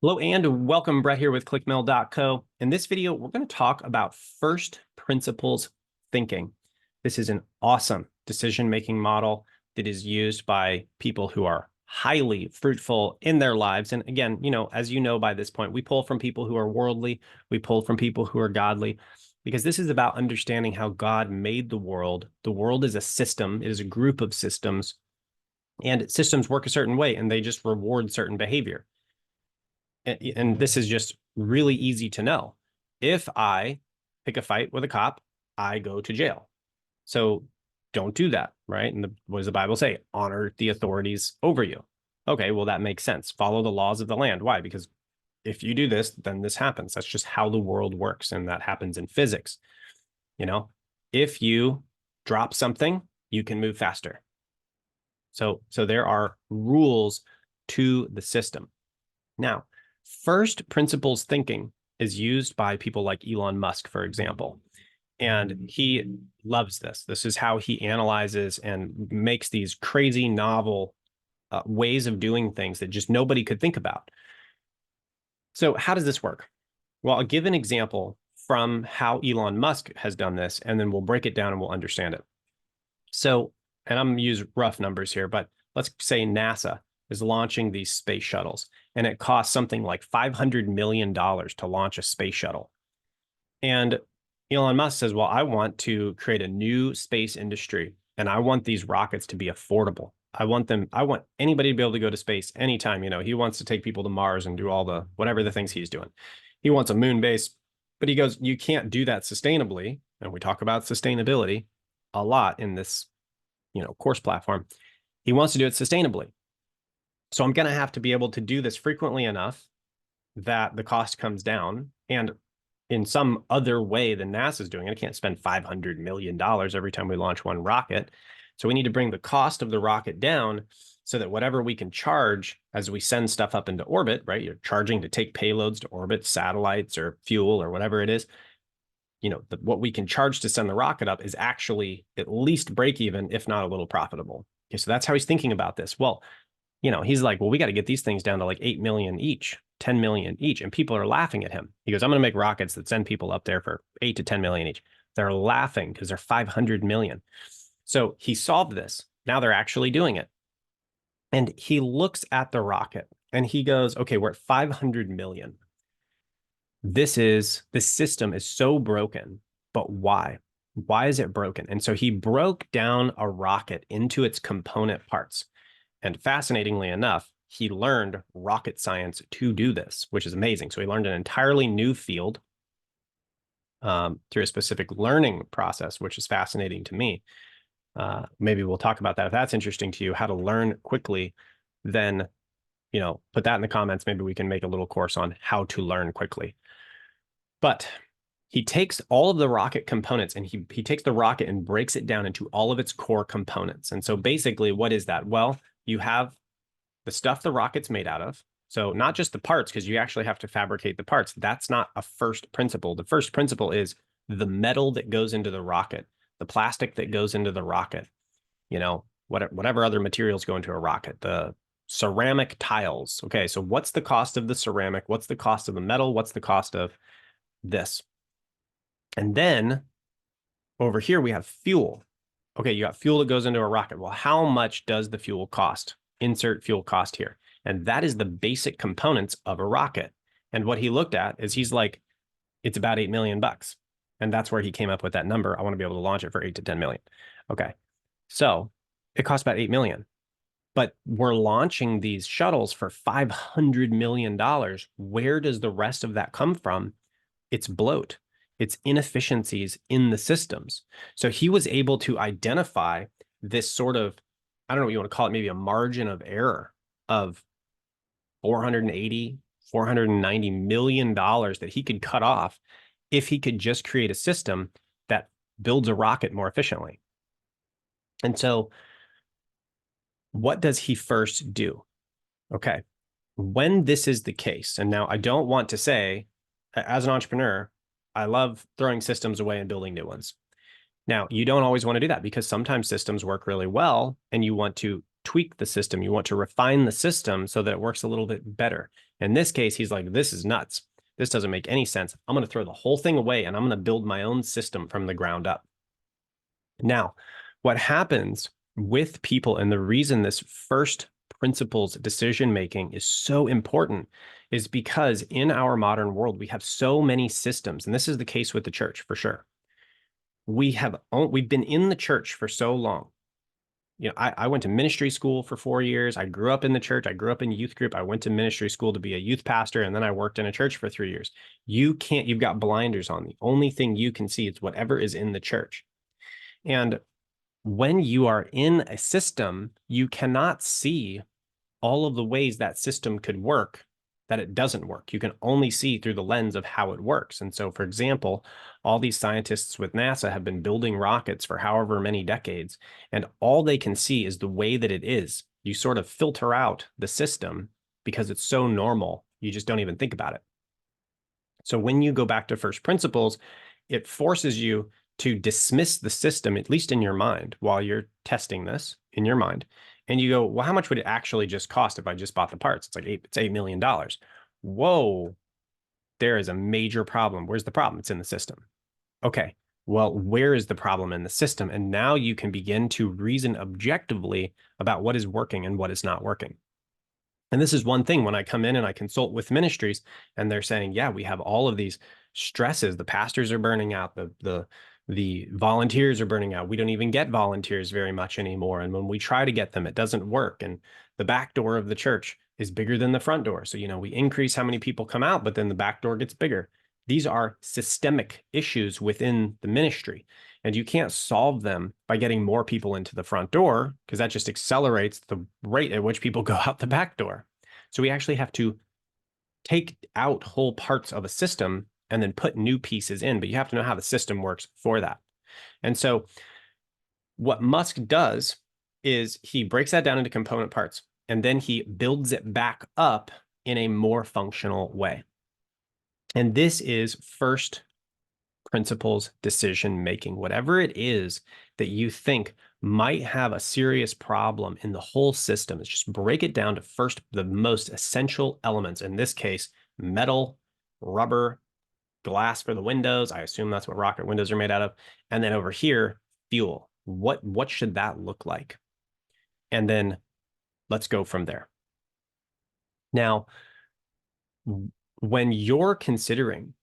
Hello and welcome, Brett here with ClickMill.co. In this video, we're going to talk about first principles thinking. This is an awesome decision-making model that is used by people who are highly fruitful in their lives. And again, as you know by this point, we pull from people who are worldly, we pull from people who are godly, because this is about understanding how God made the world. The world is a system, it is a group of systems, and systems work a certain way, and they just reward certain behavior. And this is just really easy to know. If I pick a fight with a cop, I go to jail. So don't do that, right? And what does the Bible say? Honor the authorities over you. Okay, well, that makes sense. Follow the laws of the land. Why? Because if you do this, then this happens. That's just how the world works. And that happens in physics. If you drop something, you can move faster. So there are rules to the system. Now, first principles thinking is used by people like Elon Musk, for example, and he loves this. This is how he analyzes and makes these crazy novel ways of doing things that just nobody could think about. So how does this work? Well, I'll give an example from how Elon Musk has done this, and then we'll break it down and we'll understand it. So, and I'm going to use rough numbers here, but let's say NASA is launching these space shuttles, and it costs something like $500 million to launch a space shuttle. And Elon Musk says, well, I want to create a new space industry, and I want these rockets to be affordable. I want anybody to be able to go to space anytime. He wants to take people to Mars and do all the whatever the things he's doing. He wants a moon base, but he goes, you can't do that sustainably. And we talk about sustainability a lot in this, course platform. He wants to do it sustainably. So I'm going to have to be able to do this frequently enough that the cost comes down. And in some other way than NASA's doing it, I can't spend $500 million every time we launch one rocket. So we need to bring the cost of the rocket down so that whatever we can charge as we send stuff up into orbit, right? You're charging to take payloads to orbit, satellites or fuel or whatever it is. What we can charge to send the rocket up is actually at least break even, if not a little profitable. Okay, so that's how he's thinking about this. Well, he's like, well, we got to get these things down to like 8 million each, 10 million each. And people are laughing at him. He goes, I'm going to make rockets that send people up there for 8 to 10 million each. They're laughing because they're 500 million. So he solved this. Now they're actually doing it. And he looks at the rocket and he goes, okay, we're at 500 million. This system is so broken, but why? Why is it broken? And so he broke down a rocket into its component parts. And fascinatingly enough, he learned rocket science to do this, which is amazing. So he learned an entirely new field through a specific learning process, which is fascinating to me. Maybe we'll talk about that. If that's interesting to you, how to learn quickly, then, put that in the comments. Maybe we can make a little course on how to learn quickly. But he takes all of the rocket components and he takes the rocket and breaks it down into all of its core components. And so basically, what is that? Well, you have the stuff the rocket's made out of. So not just the parts, because you actually have to fabricate the parts. That's not a first principle. The first principle is the metal that goes into the rocket, the plastic that goes into the rocket, whatever other materials go into a rocket, the ceramic tiles. Okay, so what's the cost of the ceramic? What's the cost of the metal? What's the cost of this? And then over here, we have fuel. Okay, you got fuel that goes into a rocket. Well, how much does the fuel cost? Insert fuel cost here. And that is the basic components of a rocket. And what he looked at is he's like, it's about $8 million. And that's where he came up with that number. I want to be able to launch it for 8 to 10 million. Okay, so it costs about 8 million. But we're launching these shuttles for $500 million. Where does the rest of that come from? It's bloat. It's inefficiencies in the systems. So he was able to identify this sort of, I don't know what you want to call it, maybe a margin of error of 480, $490 million that he could cut off if he could just create a system that builds a rocket more efficiently. And so what does he first do? Okay, when this is the case, and now I don't want to say, as an entrepreneur, I love throwing systems away and building new ones. Now, you don't always want to do that because sometimes systems work really well and you want to tweak the system. You want to refine the system so that it works a little bit better. In this case, he's like, this is nuts. This doesn't make any sense. I'm going to throw the whole thing away and I'm going to build my own system from the ground up. Now, what happens with people, and the reason this first principles decision making is so important, is because in our modern world, we have so many systems, and this is the case with the church for sure. We've been in the church for so long. I went to ministry school for 4 years. I grew up in the church. I grew up in youth group. I went to ministry school to be a youth pastor, and then I worked in a church for 3 years. You've got blinders on. The only thing you can see is whatever is in the church. And when you are in a system, you cannot see all of the ways that system could work, that it doesn't work. You can only see through the lens of how it works. And so, for example, all these scientists with NASA have been building rockets for however many decades, and all they can see is the way that it is. You sort of filter out the system because it's so normal, you just don't even think about it. So when you go back to first principles, it forces you to dismiss the system, at least in your mind, while you're testing this in your mind. And you go, well, how much would it actually just cost if I just bought the parts? It's like it's $8 million. Whoa, there is a major problem. Where's the problem? It's in the system. Okay, well, where is the problem in the system? And now you can begin to reason objectively about what is working and what is not working. And this is one thing when I come in and I consult with ministries and they're saying, yeah, we have all of these stresses. The pastors are burning out, the volunteers are burning out. We don't even get volunteers very much anymore. And when we try to get them, it doesn't work. And the back door of the church is bigger than the front door. So, we increase how many people come out, but then the back door gets bigger. These are systemic issues within the ministry. And you can't solve them by getting more people into the front door, because that just accelerates the rate at which people go out the back door. So we actually have to take out whole parts of a system and then put new pieces in, but you have to know how the system works for that. And so what Musk does is he breaks that down into component parts, and then he builds it back up in a more functional way. And this is first principles decision making. Whatever it is that you think might have a serious problem in the whole system, is just break it down to first the most essential elements. In this case, metal, rubber, glass for the windows. I assume that's what rocket windows are made out of. And then over here, fuel. What should that look like? And then let's go from there. Now, when you're considering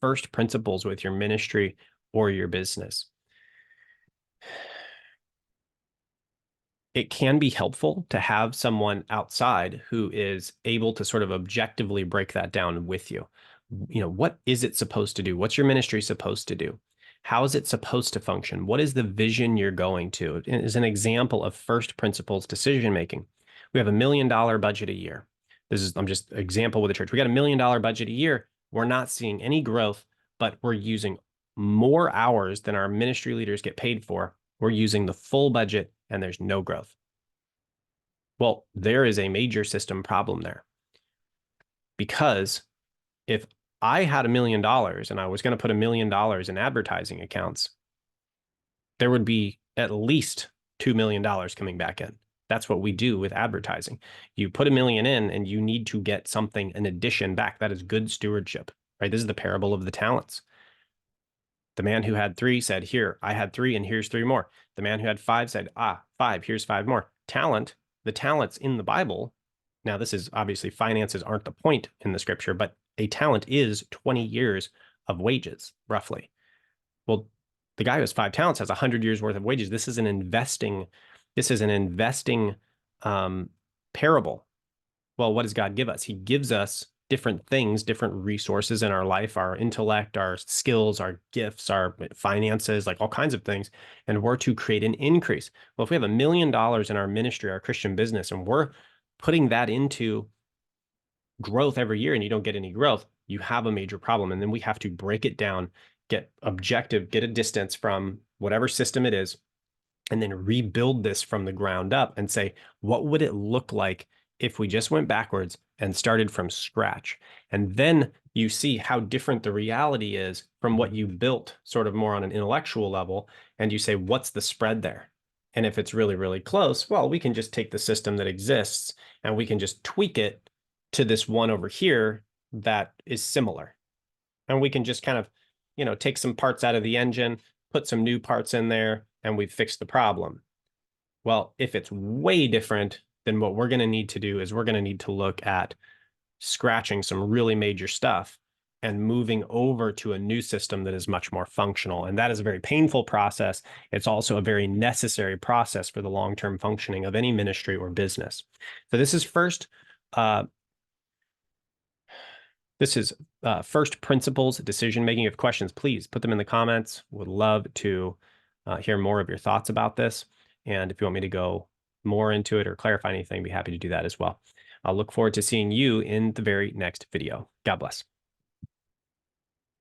first principles with your ministry or your business, it can be helpful to have someone outside who is able to sort of objectively break that down with you. What is it supposed to do? What's your ministry supposed to do? How is it supposed to function? What is the vision you're going to? As an example of first principles decision making, we have $1 million budget a year. I'm just an example with the church. We got $1 million budget a year. We're not seeing any growth, but we're using more hours than our ministry leaders get paid for. We're using the full budget and there's no growth. Well, there is a major system problem there, because if I had $1 million and I was going to put $1 million in advertising accounts, there would be at least $2 million coming back in. That's what we do with advertising. You put $1 million in and you need to get something in addition back. That is good stewardship, right? This is the parable of the talents. The man who had 3 said, here, I had 3 and here's 3 more. The man who had 5 said, 5, here's 5 more. The talents in the Bible. Now, this is obviously finances aren't the point in the scripture, but a talent is 20 years of wages, roughly. Well, the guy who has 5 talents has 100 years worth of wages. This is an investing parable. Well, what does God give us? He gives us different things, different resources in our life, our intellect, our skills, our gifts, our finances, like all kinds of things. And we're to create an increase. Well, if we have $1 million in our ministry, our Christian business, and we're putting that into growth every year and you don't get any growth, you have a major problem. And then we have to break it down, get objective, get a distance from whatever system it is, and then rebuild this from the ground up and say, what would it look like if we just went backwards and started from scratch? And then you see how different the reality is from what you built sort of more on an intellectual level. And you say, what's the spread there? And if it's really, really close, well, we can just take the system that exists and we can just tweak it to this one over here that is similar. And we can just kind of, take some parts out of the engine, put some new parts in there, and we've fixed the problem. Well, if it's way different, then what we're going to need to do is we're going to need to look at scratching some really major stuff and moving over to a new system that is much more functional. And that is a very painful process. It's also a very necessary process for the long-term functioning of any ministry or business. So this is first principles decision making. If you have questions, please put them in the comments. Would love to hear more of your thoughts about this. And if you want me to go more into it or clarify anything, I'd be happy to do that as well. I'll look forward to seeing you in the very next video. God bless.